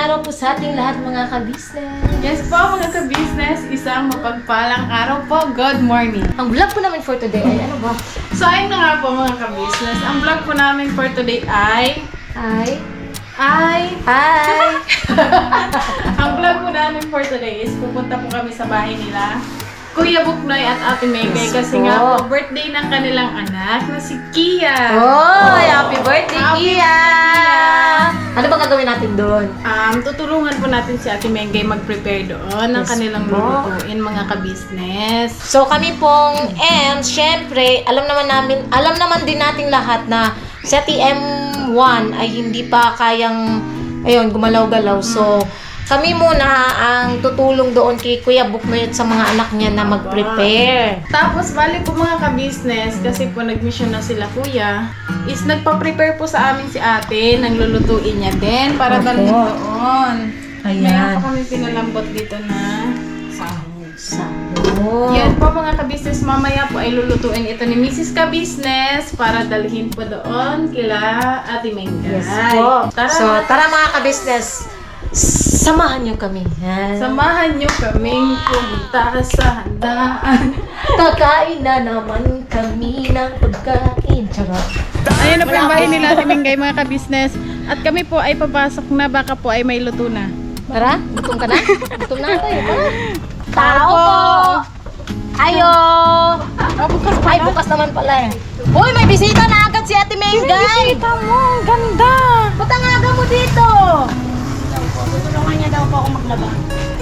araw po sa ating lahat mga ka-business. Yes po mga ka-business, isang mapagpalang araw po. Good morning. Ang vlog po namin for today ay ano ba? So ayun na nga po mga ka-business, ang vlog po namin for today ay... Hi! Ang vlog po namin for today is pupunta po kami sa bahay nila Kuya Buknoy at Ate Megay kasi nga po birthday ng kanilang anak na si Kia. Oh, happy birthday, Happy Kia! birthday, Ano ba gagawin natin doon? Tutulungan po natin si Ate Megay mag-prepare doon ng Yes kanilang po. lulutuin mga ka-business. So kami pong, and syempre, alam naman din nating lahat na si Ate M1 ay hindi pa kayang, ayun, gumalaw-galaw. So, kami muna ang tutulong doon kay Kuya Buknoy at sa mga anak niya na mag-prepare. Tapos, bali po mga ka-business, kasi po nag-mission na sila kuya, is nagpa-prepare po sa amin si ate, ng lulutuin niya din para Opo. dalhin doon. Ayan. Meron pa kami pinalambot dito na sahog. Sahog. Yan po mga ka-business, mamaya po ay lulutuin ito ni Mrs. Ka-business para dalhin po doon kila Ate Mengay. Yes po. Tara, So, tara mga ka-business, samahan niyo kami. Yan. samahan nyo kaming pumunta sa handaan. Kakain na naman kami ng pagkain. Charot. Ayan na po yung bahay nila Ate Mengay mga ka-business. At kami po ay papasok na, baka po ay may luto na. Tara, gutom ka na? Gutom na tayo. Tara. Tao po! Ayo! Bukas pa Ay, bukas naman pala eh. Uy, may bisita na agad si Ate Mengay! Kita mo, ang ganda! Ba't ang aga mo dito? Tutulungan niya daw po ako maglaba.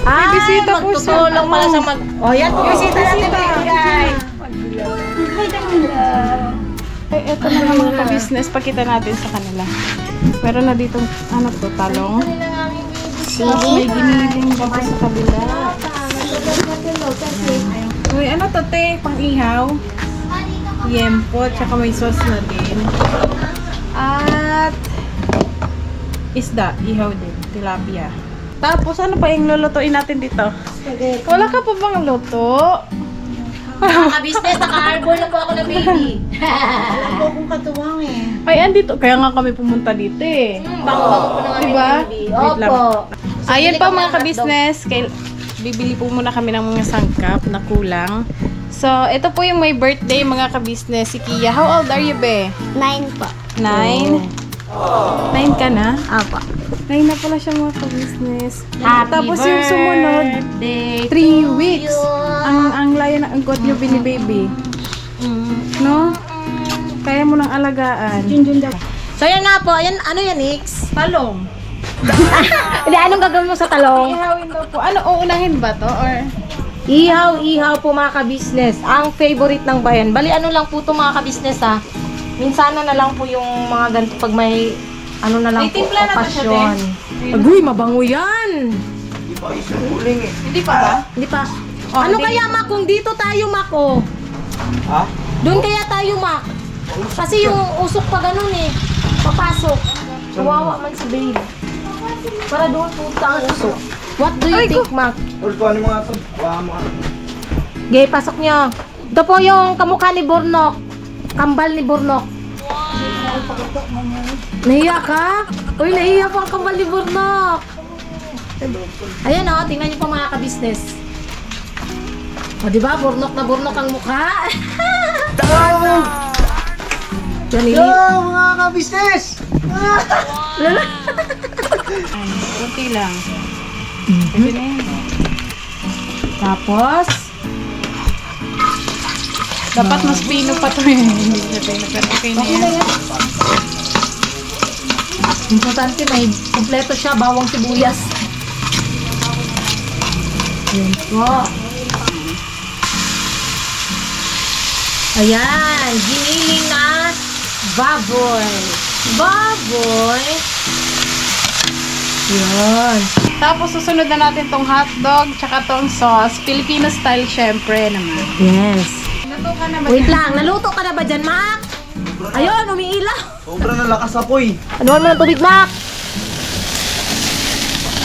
May bisita po siya. Magtutulong pala siya mag... Oh, yan po bisita natin Mengay. Ay, eto na nga mga ka-business, pakita natin sa kanila. Meron na dito, ano to, talong. Tapos may giniling pa po sa kabila. Uy, ano to, te? Pang-ihaw. Yempo, tsaka may sauce na din. At isda, ihaw din, tilapia. Tapos ano pa yung lulutuin natin dito? Wala ka pa bang luto? Mga ka-business, naka-arbor na po ako na baby. Ay, andito. Kaya nga kami pumunta dito eh. Bango-bango po na nga Diba? baby. Wait lang. Opo. So, Ayun bili pa kami mga ng ka-business. Bibili po muna kami ng mga sangkap na kulang. So, ito po yung may birthday mga ka-business. Si Kia. How old are you, be? 9 po. 9? 9 ka na? Apa. 9 na pala siya mga ka-business. Happy Tapos yung sumunod, birthday 3 weeks. to you. Ang layo na ang got niyo bini baby. No? Kaya mo nang alagaan. So yan nga po, ayan, ano yan, Nix? Talong. Hindi, anong gagawin mo sa talong? Ihawin daw po. Ano, uunahin ba to? Or Ihaw po mga ka-business. Ang favorite ng bayan. Bali, ano lang po to mga ka-business ha. Minsan na lang po yung mga ganito pag may ano na lang May po, timpla na to siya, okasyon. Te. Agoy, mabango yan! hindi pa ba? Hindi pa. Oh, ano hindi. kaya, Mak, kung dito tayo, Mak, oh? Ha? Doon kaya tayo, Mak. Kasi yung usok pa ganun eh. Papasok. Kawawa man si Babe. Para doon punta ang usok. What do you think, Mak? Tol, kung ano mga to? Wala mga Gay, pasok niyo. Ito po yung kamukha ni Burnok. Kambal ni Burnok. Nahiya ka? Uy, nahiya pa ang kambal ni Burnok. Ayan o, tingnan niyo po mga ka-business. O, diba? Burnok na Burnok ang mukha. Janili. mga ka-business! Kunti lang. Pwede na yan. Tapos, Dapat mas pino pa to eh. Hindi na pino, pero okay na yan. importante may kumpleto siya, bawang sibuyas. Yan po. Ayan, giniling na baboy. Baboy. Yan. Tapos susunod na natin tong hotdog, tsaka tong sauce. Filipino style syempre naman. Yes. Luto ka na ba? Wait lang, naluto ka na ba dyan, Mac? Ayun, umiilaw. Sobrang nalakas apoy. Anuhan mo ng tubig, Mac?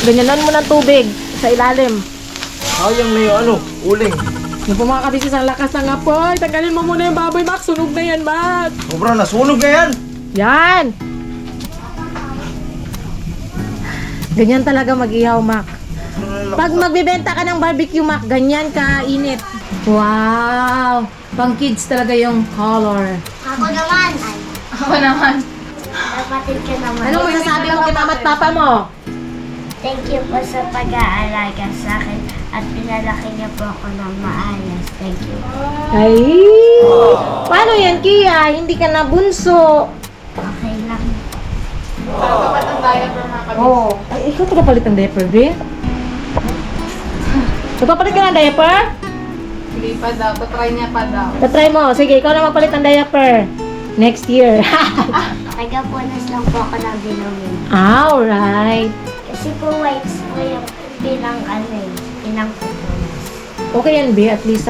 Ganyanan mo ng tubig sa ilalim. Sayang na yung ano, uling. Yung po mga kabisnes, ang lakas ng apoy. Tanggalin mo muna yung baboy, Mac. Sunog na yan, Mac. Sobrang nasunog na yan. Yan. Ganyan talaga mag-ihaw, Mac. Pag magbebenta ka ng barbecue, Mac, ganyan ka init. Wow! Pang kids talaga yung color. Ako naman. Ay, Ako naman. kapatid ka naman. Anong masasabi mo kay mama at papa mo? Thank you po sa pag-aalaga sa akin at pinalaki niyo po ako ng maayos. Thank you. Ay! Paano yan, Kia? Hindi ka na bunso. Okay lang. Dapat ang diaper mga kabisnes. Oo. Ay, ikaw tagapalit ng diaper, be? Nagpapalit ka ng diaper? Hindi pa daw. Tatry niya pa daw. Tatry mo. Sige, ikaw na magpalit ng diaper. Next year. Nagapunas lang po ako ng bilongin. Alright. Kasi po whites po yung pinang pupunas. Okay yan, be. At least,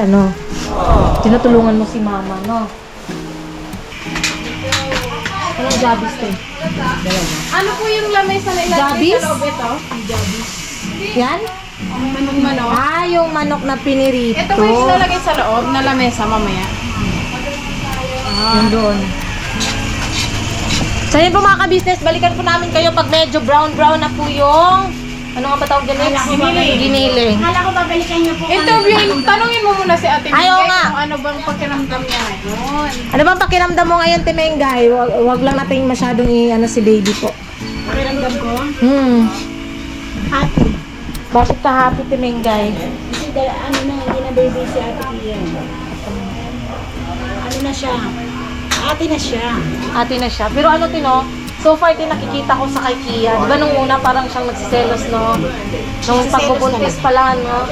tinutulungan mo si mama, no? Anong jobbies to? Ano po yung lamesa na ilalagay Jabis? sa loob ito? Yan? Manok. Ah, yung manok na pinirito. Ito po yung ilalagay sa loob na lamesa mamaya. Yun doon. So yun po mga ka-business, balikan po namin kayo pag medyo brown-brown na po yung ano nga ba tawag dyan? Giniling. Giniling. Kala ko babalikan niyo po Tanungin mo muna si Ate Ay, oo Miguel nga. kung ano bang pakiramdam niya ngayon. Ano bang pakiramdam mo ngayon, Timengay? Wag lang natin masyadong si baby po. Pakiramdam ko. Happy. Bakit ka happy, Timengay? Kasi hindi na baby si Ate Kia. Ano na siya? Ate na siya. Ate na siya. Pero so far din nakikita ko sa kay Kia. Di ba nung una parang siyang nagsiselos, no? Nung pagbubuntis pala, no?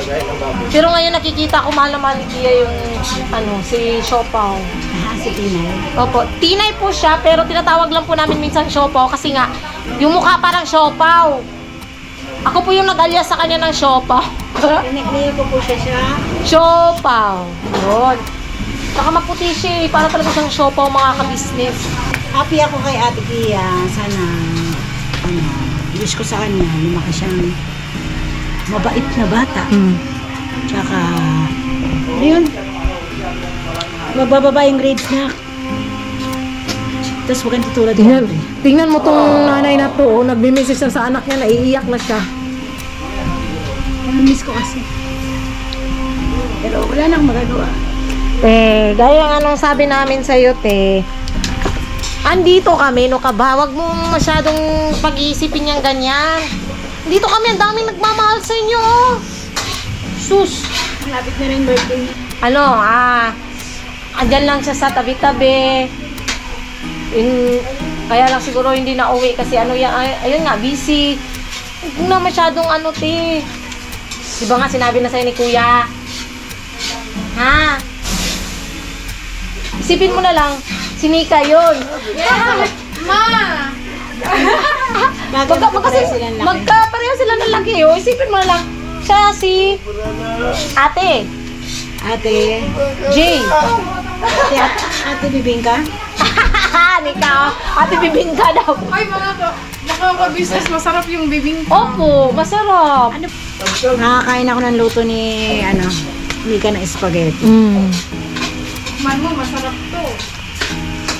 Pero ngayon nakikita ko mahal na mahal ni Kia yung, si Siopaw. Si Tinay. Opo, Tinay po siya, pero tinatawag lang po namin minsan Siopaw kasi nga, yung mukha parang Siopaw. Ako po yung nag-alias sa kanya ng Siopaw. Nickname ko po siya. Siopaw. Yun. Saka maputi siya eh. Para talaga siyang Siopaw, mga ka-business. Happy ako kay Ate Kia. Sana, wish ko sa kanya, lumaki siyang mabait na bata. Tsaka, yun, magbababa yung grades niya. Tapos huwag kang tutulad Tingnan, ko. tingnan mo tong nanay na to, oh, nagme-message na sa anak niya, naiiyak na siya. Miss ko kasi. Pero wala nang magagawa. Gaya ng anong sabi namin sa'yo, andito kami, no ka ba? Huwag mo masyadong pag-iisipin yung ganyan. Dito kami, ang daming nagmamahal sa inyo, oh. Sus! Malapit na rin birthday. Andyan lang siya sa tabi-tabi. Kaya lang siguro hindi na uwi kasi ayun nga, busy. Huwag na masyadong Di ba nga sinabi na sa'yo ni Kuya? Ha? Isipin mo na lang, si Nika yun. Yes! Ma! Magkapareho sila ng laki, oh. Isipin mo na lang, siya si Ate. Ate. Jay. Ate Bibingka? Nika, Ate Bibingka daw. Ay, mga ka-business, masarap yung bibing. Opo, masarap. Nakakain ako ng luto ni, Mika ng spaghetti. Man mo, masarap to.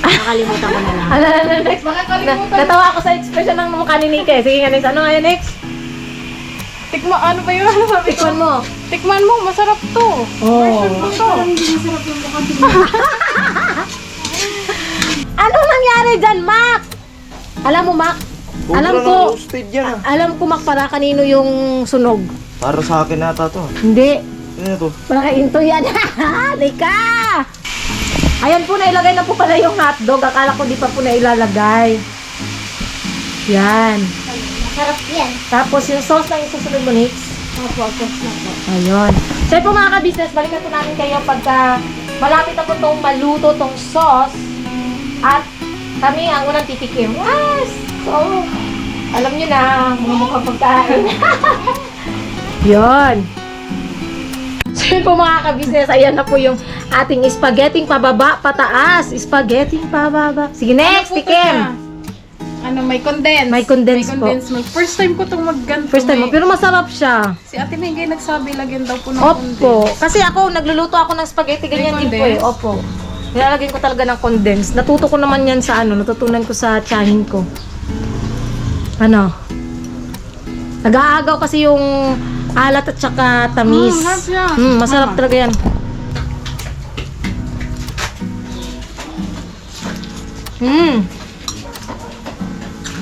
Nakalimutan ko na lang. Next. Makakalimutan. Natawa ako sa expression ng mukha ni Nika. Sige nga, next. Ano nga yun, next? Ano ba yun? Ano sabi ko? Tikman mo. Tikman mo, masarap to. Version ko to. Ano nangyari dyan, Mac? Alam mo, Mac? Roasted yan, Alam ko, Mac, para kanino yung sunog. Para sa akin nata to. Hindi. Ano to? Para kay Into yan. Nika! Ayan po, nailagay na po pala yung hotdog. Akala ko di pa po nailalagay. Yan. Masarap yan. Tapos yung sauce na yung susunod mo, Nix. Opo, sauce na po. Ayun. So yun po mga ka-business, balikan po namin kayo pagka malapit na po itong maluto, itong sauce. At kami ang unang titikim. Yes! So, alam nyo na, mga mukhang pagkain. Yun. So yun po mga ka-business, ayan na po yung ating spaghetti pababa, pataas. Spaghetti pababa. Sige, next, Ano po to tikim. siya? May condense. May condense po. milk. First time ko itong magganto. First time mo, pero masarap siya. Si Ate Mengay nagsabi, lagyan daw po ng Opo. condense. Kasi ako, nagluluto ako ng spaghetti, ganyan May din po eh. condense? Opo. Nilalagyan ko talaga ng condense. Natuto ko naman yan sa natutunan ko sa tiyahin ko. Ano? Nag-aagaw kasi yung alat at saka tamis. Harap yan. Masarap talaga yan.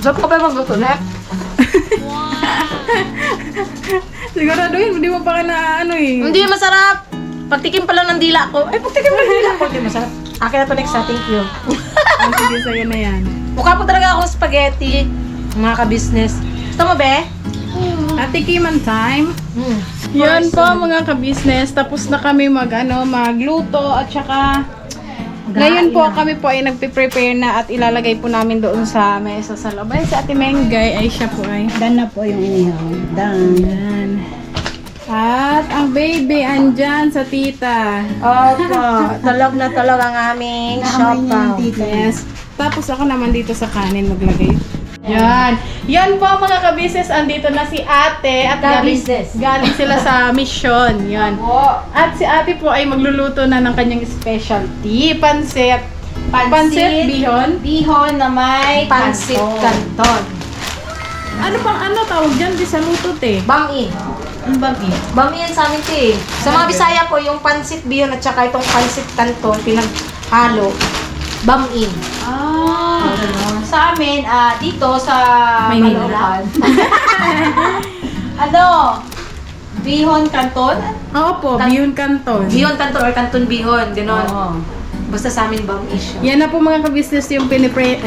Sarap ka ba magluto, Nek? Siguraduhin, hindi mo pa na ano eh. Hindi masarap. Pagtikim pa lang ng dila ko. Ay, pagtikim pa ng dila ko. Hindi masarap. Akin na to next thank you. Ang sige sa'yo na yan. Mukha po talaga akong spaghetti. Mga ka-business. Gusto mo, be? Tikiman time. Yan po mga ka-business. Tapos na kami magluto at saka ngayon po kami po ay nagpe-prepare na at ilalagay po namin doon sa mesa sa loob. Ay, si Ate Mengay ay siya po ay Dan na po yung inihaw. Dan. yan. At ang baby andyan sa tita. Opo. Talog na talog ang aming siopaw. Yes. Tapos ako naman dito sa kanin maglagay. Yan. Yan po mga ka-business. Andito na si ate at Ka-business. galing sila sa mission. Yan. At si ate po ay magluluto na ng kanyang specialty. Pansit. Pansit bihon. Bihon na may pansit canton. Ano pang tawag dyan? Di sa luto te. Bami. Ano ba Bami yan sa amin, te. Sa mga Bisaya po, yung pansit bihon at saka itong pansit canton, pinaghalo. Bami. Sa amin, dito sa Maynila. Caloocan. Bihon Canton? Oo po, bihon canton. Bihon canton or canton bihon, gano'n. Oo. Basta sa amin, bami siya. Yan na po mga ka-business yung prepare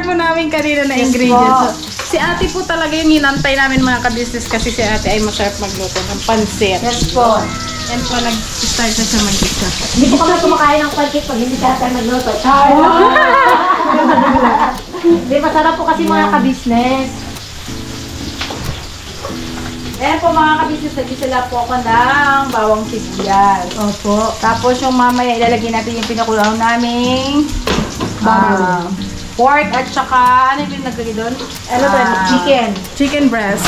po namin kanina na ingredients. Si ate po talaga yung hinantay namin mga ka-business kasi si ate ay masarap magluto ng pansit. Yes po. Yan po, nag-start na siya mag-isa. Hindi po kami kumakain ng pancake pag hindi ka tayo magluto. Char! Hindi, masarap po kasi mga ka-business. Ayan po mga kabisnes, nagkisala po ako ng bawang sibuyas. Opo. Tapos yung mamaya ilalagay natin yung pinakulaw naming pork at saka, ano yung naglagay doon? Ano ba? Chicken. Chicken breast.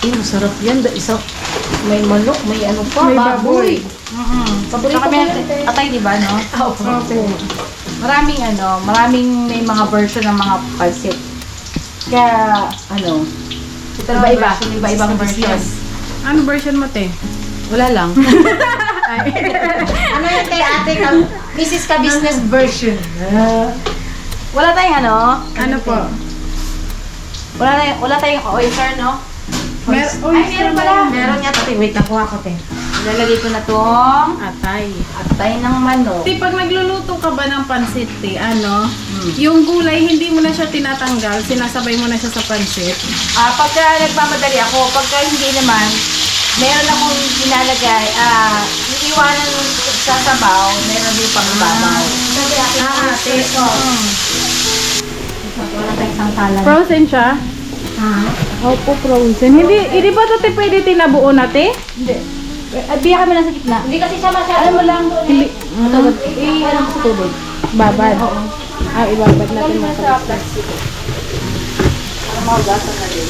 Masarap yan. Isa, may manok, may ano pa, May baboy. Paborito Saka ko may yan. atay, di ba, no? Maraming may mga version ng mga pansit. Kaya, iba-ibang version. Ano version mo, te? Wala lang. Ano yan kay ate? Mrs. Ka-business version. Wala tayong Ano po? wala tayong oyster, no? Meron pala. Meron niya tate. Wait, nakuha ko te. Ilalagay ko na tong Atay. atay ng manok. Te, pag nagluluto ka ba ng pansit, te, yung gulay, hindi mo na siya tinatanggal, sinasabay mo na siya sa pansit. Pagka nagmamadali ako, pagka hindi naman, meron akong nilalagay, iiwanan sa sabaw, meron din pang babaw. Ate. Wala tayong sangkalan. Frozen siya? Opo, frozen. Hindi ba ito, te, pwede tinabuo na, te? Hindi. Biya kami lang sa gitna. Hindi kasi siya masyado. Alam mo lang, Hindi. ano ko sa tubig. Babad. Ibabad natin Pwede mo mga sa plastic. Para maugasan na rin.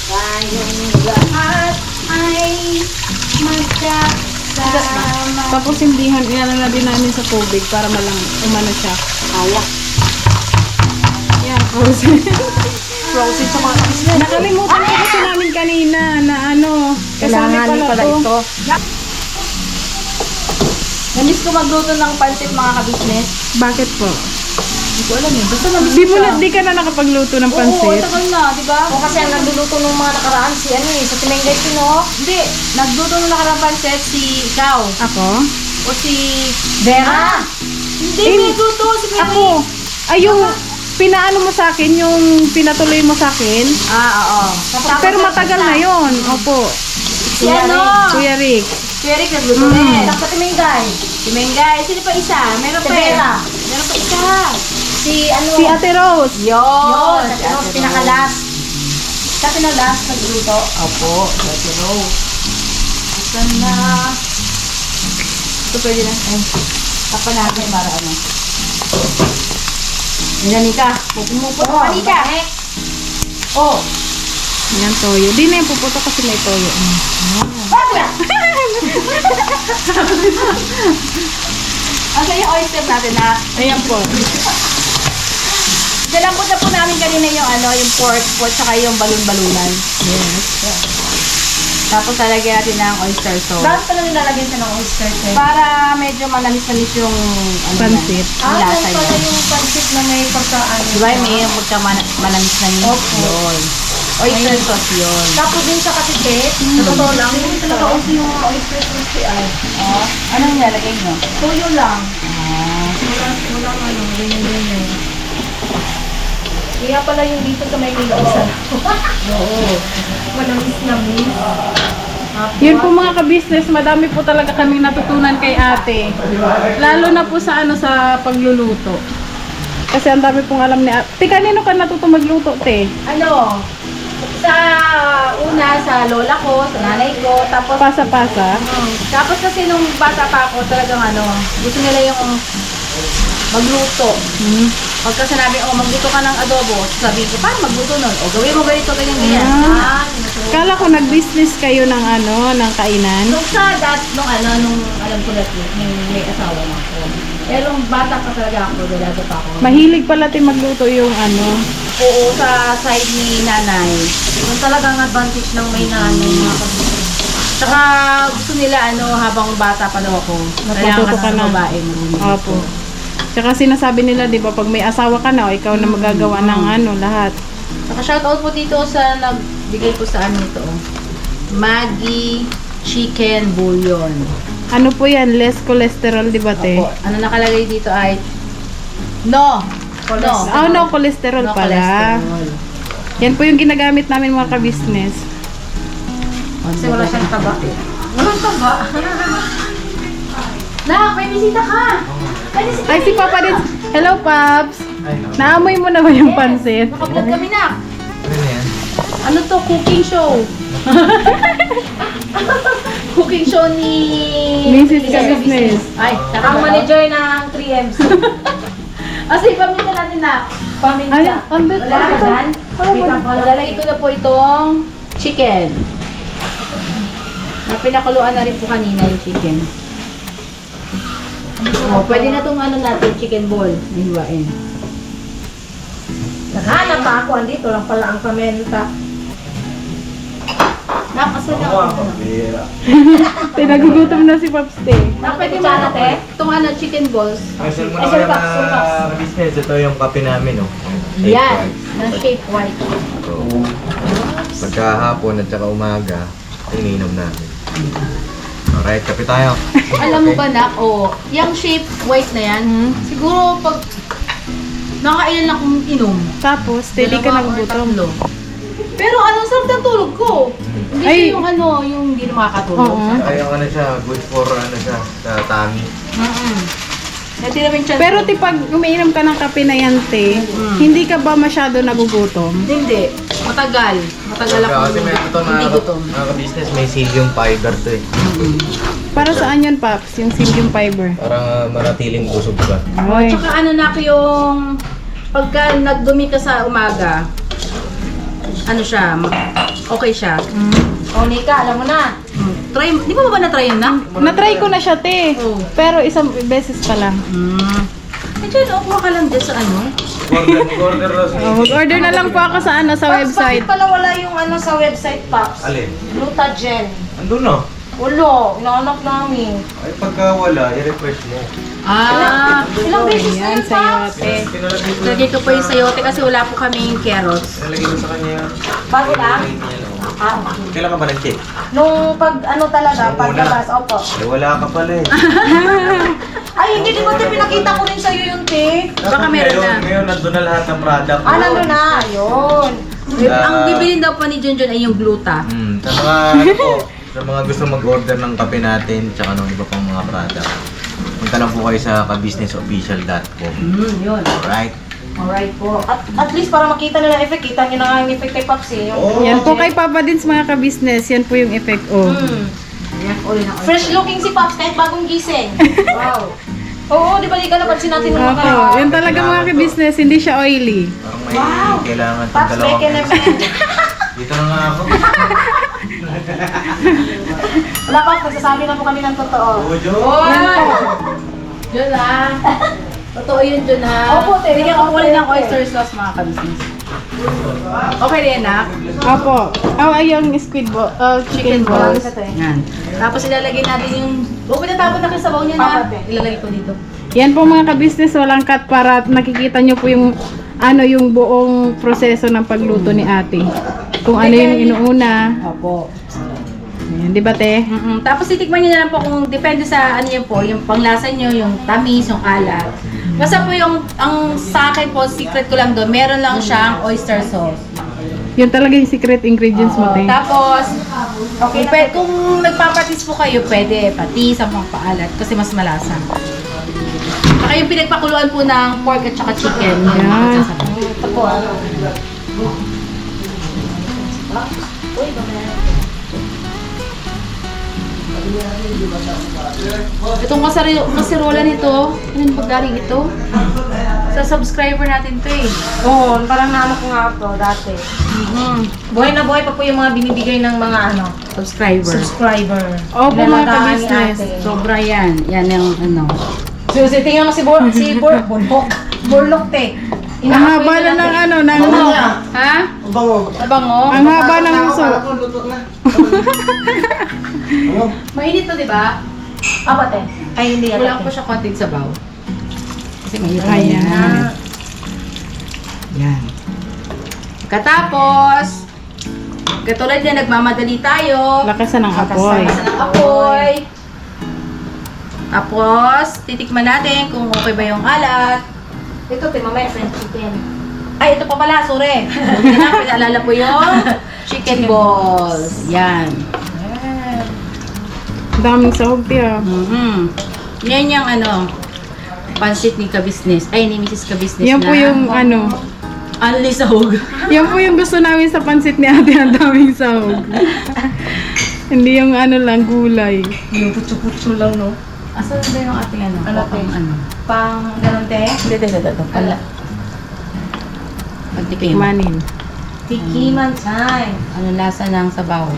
Tayong lahat ay magkasama. Tapos hindihan, na din namin sa tubig para umano siya. Alak. Yan, frozen. Frozen sa mga business. Nakalimutan ko kasi namin kanina na kasama Kailangan pala ito. Namiss ko magluto ng pansit mga kabisnes. Bakit po? Hindi ko alam eh. Basta namiss Di ka na nakapagluto ng Oo, pansit? tagal na, di ba? O kasi ang nagluluto nung mga nakaraan si ano eh, sa Timengay Pino. Hindi, nagluto nung nakarang pansit si ikaw. Ako? O si... Vera! Hindi, nagluto si Mary. Ako? Ay, yung pinaano mo sa akin, yung pinatuloy mo sa akin. Oo. Pero matagal na yon. Opo. Si ano? Kuya Rick. Si Eric nagluto rin. Sa Timengay. Si Mengay. Sino pa isa? Meron Si pa eh. Vera. Meron pa isa. Si ano? Si Ate Rose. Yun. Yun, Si sa Rose, Ate pinakalas. Sa pinalas, nagluto. Opo. Si Ate Rose. Asan na? Ito pwede na. Ay. Tapan natin para ano. Nika. Pupumupo ka, Nika. Oh. Yan, toyo. Di na yung puputo kasi may toyo. yung oyster natin na. Ayan po. Nalambot na po namin kanina yung yung pork po, tsaka yung balon-balunan. Yes. Tapos lalagyan natin ng oyster sauce. Bakit pala nilalagyan siya ng oyster sauce? Para medyo manamis-namis yung Pansit. Ang lasa yan pala niya. yung pansit na may pagkaan. Diba may pagka manamis-namis? Opo. Yun. Oyster sauce yun. Tapos din siya kasi, te, sa totoo lang, hindi talaga uso yung mga oyster sauce ay. Oh, anong nilalagay nyo? Tuyo lang. Ah. Walang ano, ganyan. Kaya pala yung dito sa may nilausan. Oo. Manamis-namis. Yun po mga ka-business, madami po talaga kaming natutunan kay ate. Lalo na po sa sa pagluluto. Kasi ang dami pong alam ni ate. Kanino ka natuto magluto, te? Ano? Sa una, sa lola ko, sa nanay ko, tapos Pasa-pasa. tapos kasi nung bata pa ako, talagang gusto nila yung magluto. Pagka sinabi, magluto ka ng adobo, sabihin ko, paano magluto nun? O, gawin mo ganito, ganyan. Ah. Kala ko nag-business kayo ng ng kainan. Nung nung alam ko na yung may asawa na ako. Pero nung bata pa talaga ako, dalaga pa ako. Mahilig pala tayo magluto yung Oo, sa side ni nanay. Yung talagang advantage ng may nanay mga kapatid. Tsaka gusto nila habang bata pa daw ako. Natututo ka na. Babae. Opo. Tsaka sinasabi nila, di ba, pag may asawa ka na, o ikaw na magagawa ng lahat. Saka shoutout po dito sa nagbigay po sa ito. Maggi Chicken Bouillon. Ano po yan? Less cholesterol, di ba, te? Opo. Ano nakalagay dito ay no. No cholesterol No pala. cholesterol. Yan po yung ginagamit namin mga ka-business. Kasi wala siyang taba. Walang taba. Nak, may bisita ka. Ay, si Papa din. Hello, Paps. Naamoy mo na ba yung pansit? Nakablog kami, Nak. Ano na yan? Ano to? Cooking show. Cooking show ni Mrs. Ka-business. Ay, Ang manager ng 3M's. Kasi paminta natin na. Ay, andun. Wala ka dyan? Lalagay ko na po itong chicken. Na pinakuluan na rin po kanina yung chicken. Oh, pwede na itong natin, chicken ball. Nahiwain. Naghanap pa ako. Andito lang pala ang pamenta. Nakaso na ako. Nagugutom na si Paps, te. Pwede mo natin itong chicken balls. Measure mo na kaya na business. Ito yung kape namin, oh. Yan, na shape white. So, pagkahapon at saka umaga, iniinom namin. Alright, kape tayo. Alam mo ba, Nak, yung shape white na yan, siguro pag nakailan akong inom. Tapos, te, di ka Dalawa or nagugutom. tatlo. Pero sarap ng tulog ko. Hindi Ay. siya yung hindi na makakatulog. Oo. Ay, siya, good for sa tummy. Hindi namin chance. Pero te, pag umiinom ka ng kape na yan, te, hindi ka ba masyado nagugutom? Hindi. Matagal. Matagal ako. Kasi may ito hindi gutom. mga business may psyllium fiber to eh. Para saan yun, Paps? Yung psyllium fiber. Para manatiling busog ka. Oy. Tsaka yung pagka nagdumi ka sa umaga, siya, okay siya. O, Nika, alam mo na. Try, di mo ba na-try yun na? Na-try ko na siya, te. Oo. Pero isang beses pa lang. Diyan, kuha ka lang dyan sa Order Rosie. Mag-order na lang po ako sa sa website. Bakit pala wala yung sa website, Pops? Alin? Glutagen. Andun na. Ulo, inaanap namin. Ay, pagka wala, i-refresh mo. Ilang beses na Yan, yun, Pops? sayote. Pinalagay ko Lagay ko po yung sayote kasi wala po kaming carrots. Pinalagay ko sa kanya yan. Bago lang? Ah, okay. Kailan ka ba nag-check? Nung talaga, paglabas, opo. Eh, wala ka pala eh. Ay, hindi, di ba te, pinakita ko rin sa'yo yung te? Baka meron na. Ngayon, nandun na lahat ng product. Ah, nandun na, yun. Ang bibilin daw pa ni Junjun ay yung gluta. Sa mga, sa mga gusto mag-order ng kape natin, tsaka ng iba pang mga product, punta lang po kayo sa kabusinessofficial.com. Yun. Alright? Alright po. At least para makita nila effect, kita nyo na nga yung effect kay Pops eh. Yung Oo. Yan po kay Papa din sa mga ka-business. Yan po yung effect. Oh. Yan, uli na fresh looking si Pops kahit bagong gising. Wow. Oo, di ba di ka napansin natin nung Opo. mga... Yan talaga mga ka-business. Hindi siya oily. Parang may Wow. kailangan pang Pops, dalawang bacon beses. naman. Dito na nga ako. Wala Pops, nagsasabi na po kami ng totoo. Oo, Jo. Yan po. Jun ha. Totoo yun, Jun ha. Opo, te. Bigyan ko muna ng oyster sauce mga kabisnes. Okay rin, nak? Opo. Oh, ay yung squid ball. Chicken balls. Yan. Tapos ilalagay natin yung... Huwag pinatapon na kayo sa baw niya na. Ilalagay ko dito. Yan po mga ka-business, walang cut para nakikita nyo po yung yung buong proseso ng pagluto ni ate. Kung ano yung inuuna. Opo. Ayan, di ba te? Tapos titikman niyo na lang po kung depende sa ano yun po, yung panglasa niyo, yung tamis, yung alat. Basta po yung, ang sa akin po, secret ko lang doon, meron lang siyang oyster sauce. Yun talaga yung secret ingredients mo te. Tapos, okay, kung nagpapatis po kayo, pwede patis ang paalat kasi mas malasa. Saka yung pinagpakuluan po ng pork at saka chicken. Yan. Ito po. Itong kasirola nito, ano ba galing ito? Sa subscriber natin to eh. Oo, parang naano ko nga ito dati. Buhay na buhay pa po yung mga binibigay ng mga subscriber. Opo mga Nilalaan ni ka-business. ate. Sobra yan. Yan yung ano. Susi, tingnan mo si Burlok te. Ang haba na ng ng Ha? Bango. ang haba ng uso. Mainit to, di ba? Apa te? Ay, hindi Kulang yata. po siya konting sabaw. Kasi mainit. Ayan. Yan. Katapos, katulad yan, nagmamadali tayo. Lakasan ng apoy. Basta ng apoy. Tapos, titikman natin kung okay ba yung alat. Ito te, mamaya French chicken. Ay, ito pa pala, sorry. Buti na, pinaalala po yung chicken balls. Yan. Daming sahog te ah. Yan yung ano, pansit ni Ka-Business. Ay, ni Mrs. Ka-Business Yan po yung Only sahog. yan po yung gusto namin sa pansit ni ate, ang daming sahog. Hindi yung lang, gulay. Yung putso-putso lang, no? Asan ba yung ating ano? Ano, te? Pang ganun te? Hindi. Pala. Pagtikim. Manin. Tikiman time. Ano lasa ng sabaw?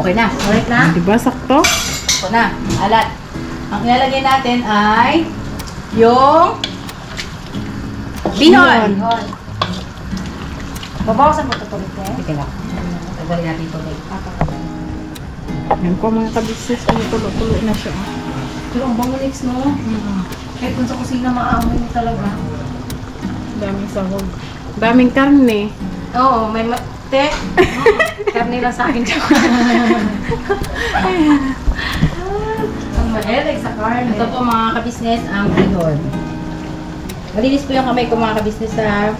Okay na. Correct na? Diba sakto? Okay na. Alat. Ang ilalagay natin ay yung bihon. Yun. Babawasan mo ito tuloy te. Sige lang. Tagalin natin ito. Yan po mga ka-business, tumutulo-tulo na siya. Pero ang bango Lex, no? Kahit kung sa kusina maamoy mo talaga. Daming sahog. Daming karne. Oo, may te. Karne lang sa akin. Ang mahilig sa karne. Ito po mga ka-business ang bihon. Malinis po yung kamay ko mga ka-business ha.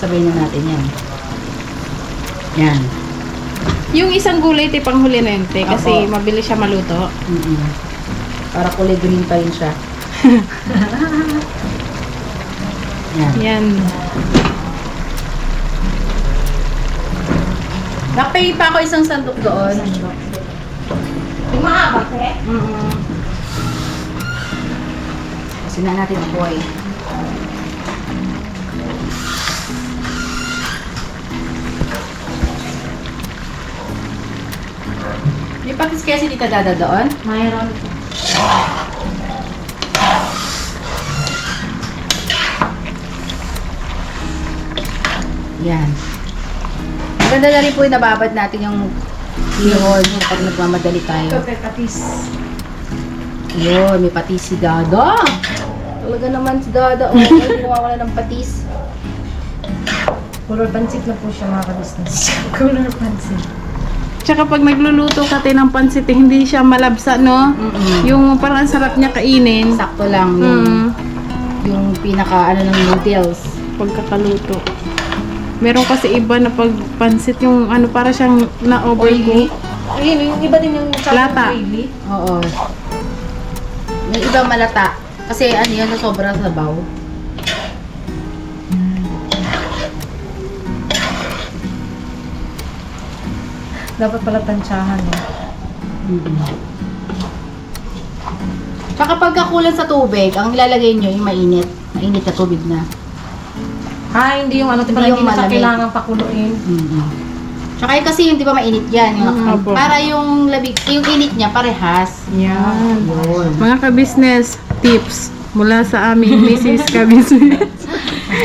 Sabay na natin yan. Yan. Yung isang gulay, te, panghuli na yun, te, kasi Apo. mabilis siya maluto. Para kulay green pa rin siya. Yan. Yan. Nakapay pa ako isang sandok doon. Yung mahaba, te. Kasi na natin ang buhay. May pakis kaya si Tita Dada doon? Mayroon. Yan. Maganda na rin po yung nababad natin yung bihon kapag nagmamadali tayo. Ito, te, patis. Yun, may patis si Dada. Talaga naman si Dada. Oh, hindi nawawala ng patis. Color pansit na po siya mga ka-business. Color pansit. Tsaka pag nagluluto ka, te, ng pansit, eh, hindi siya malabsa, no? Yung parang ang sarap niya kainin. Sakto lang yung, yung pinaka ano ng noodles. Pagkakaluto. Meron kasi iba na pag pansit, yung para siyang na-overcook. Ayun, yung iba din yung Lata. gravy. Oo. Yung iba malata. Kasi ano yun, sobra sabaw. Dapat pala tansyahan, no? Tsaka pagka kulang sa tubig, ang ilalagay nyo yung mainit. Mainit na tubig na. Hindi yung ano, Hindi hindi yung na siya malamig. kailangan pakuluin. Tsaka yun kasi yung di ba mainit yan. Opo. Para yung labig, yung init niya parehas. Yan. Yun. Mga ka-business tips mula sa aming Mrs. Ka-business.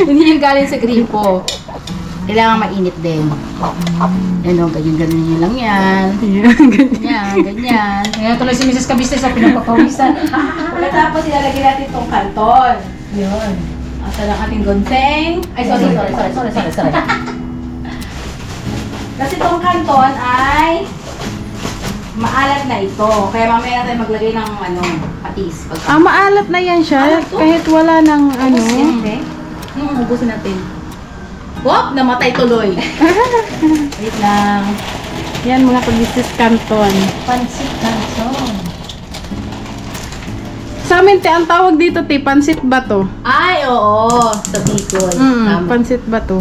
Hindi yung galing sa gripo. Kailangan mainit din. Yan o, ganyan-ganyan nyo lang yan. Yan, ganyan. Ganyan. Kaya tuloy si Mrs. Kabisnes sa pinapapawisan. Pagkatapos ilalagay natin itong kanton. Yun. Asa lang ating gonteng. Ay, sorry. Kasi itong kanton ay maalat na ito. Kaya mamaya tayo maglagay ng patis. Maalat na yan siya. Kahit wala ng ano. Hindi. Ubusin natin. Wop! Namatay tuloy. Wait lang. Yan mga ka-business canton. Pansit canton. Sa amin, te, ang tawag dito, te, pansit ba to? Ay, oo. Sa Bicol. Tama. Pansit ba to?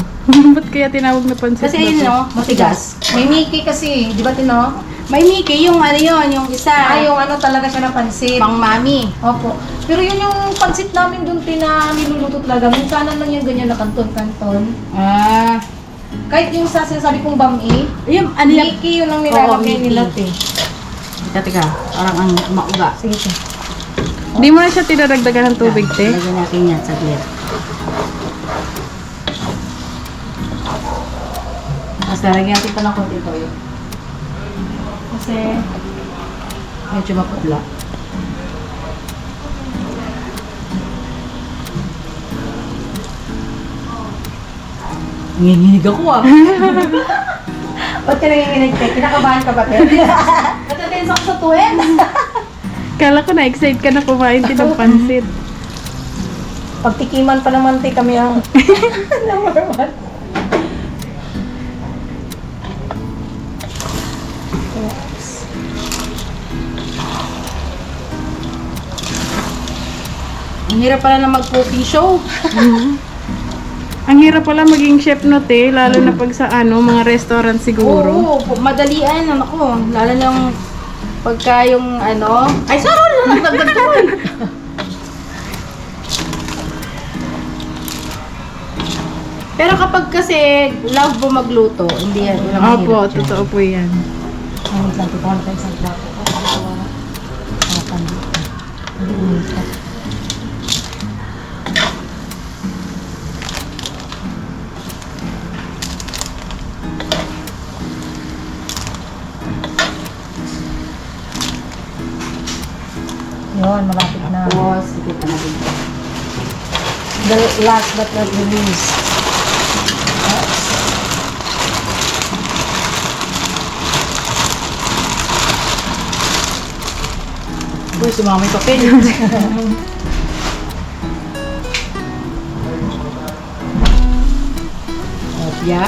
Ba't kaya tinawag na pansit Kasi ba yun, to? no? Matigas. May Mickey kasi, di ba Tino? May Mickey, yung yun, yung isa. Yung ano talaga siya na pansit. Pang mami. Opo. Pero yun yung pansit namin dun na niluluto talaga. Minsanan lang yung ganyan na kanton-kanton. Ah. Kahit yung sa sinasabi kong bami, Yung ano yan? Mickey yun ang nilalagay Mickey. nila, te. Teka. Parang ang mauga. Sige, te. Di mo na siya tinadagdagan ng tubig, te? Lagyan natin yan, saglit. Tapos lalagyan natin pa ng konti toyo. Kasi medyo maputla. Nanginginig ako ah. Ba't ka nanginginig, te? Kinakabahan ka ba, te? Natatense ako sa tuwin. Kala ko na-excite ka na kumain din ng pansit. Pagtikiman pa naman, te, kami ang number one. Ang hirap pala na mag-cooking show. Ang hirap pala maging chef no, te, lalo na pag sa mga restaurant siguro. Oo, madalian. Ako, lalo yung pagka yung Ay, sorry! Nagdagdag ko. Pero kapag kasi love mo magluto, hindi yan. walang Opo, hirap dyan. totoo po yan. Wait lang, tutukan tayo sa plato. Yun, malapit na. Tapos, ikita natin. The last but not the least. Uy, sumama yung papel. Opya.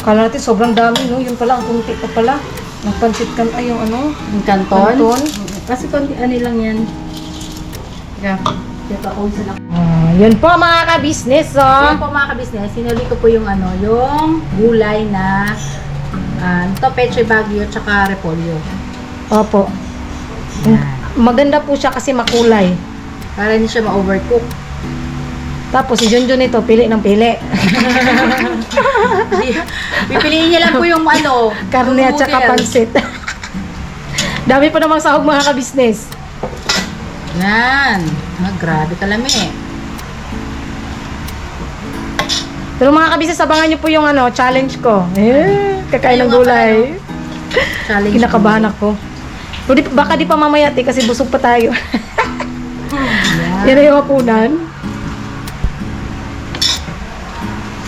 Kala natin sobrang dami, no? Yun pala, ang kunti pa pala. Nagpansit ka, ay yung ano? Yung kanton. Kanton? Kasi konti lang yan. Teka. Teka, isa lang. Yun po mga ka-business, So, yun po mga kabisnes, sinuli ko po yung yung gulay na ito, peche bagyo, tsaka repolyo. Opo. Maganda po siya kasi makulay. Para hindi siya ma-overcook. Tapos si Junjun ito, pili ng pili. Pipiliin niya lang po yung Karne at yung saka noodles. pansit. Dami pa namang sahog mga ka-business. Yan. Grabe kalami eh. Pero mga ka-business, abangan niyo po yung challenge ko. Kakain ng Ayun nga gulay. Challenge. Kinakabahan ako. Pero baka di pa mamaya, te, kasi busog pa tayo. Yan na yung hapunan.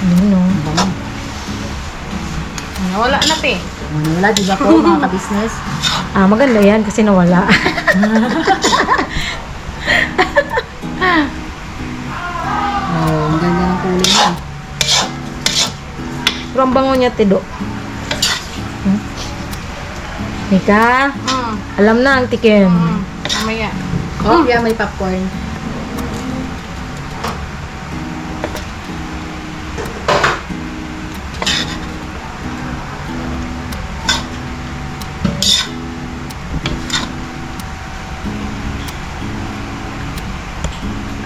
Yun, no. Wala na pe. Wala, di ba po mga kabisnes? Maganda yan kasi nawala. Ang ganda ng kulay niya. Pero ang bango niya, Tido. Mika, alam na ang tikim. Mamaya. Oh, yeah, may popcorn.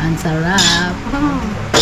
Ang sarap.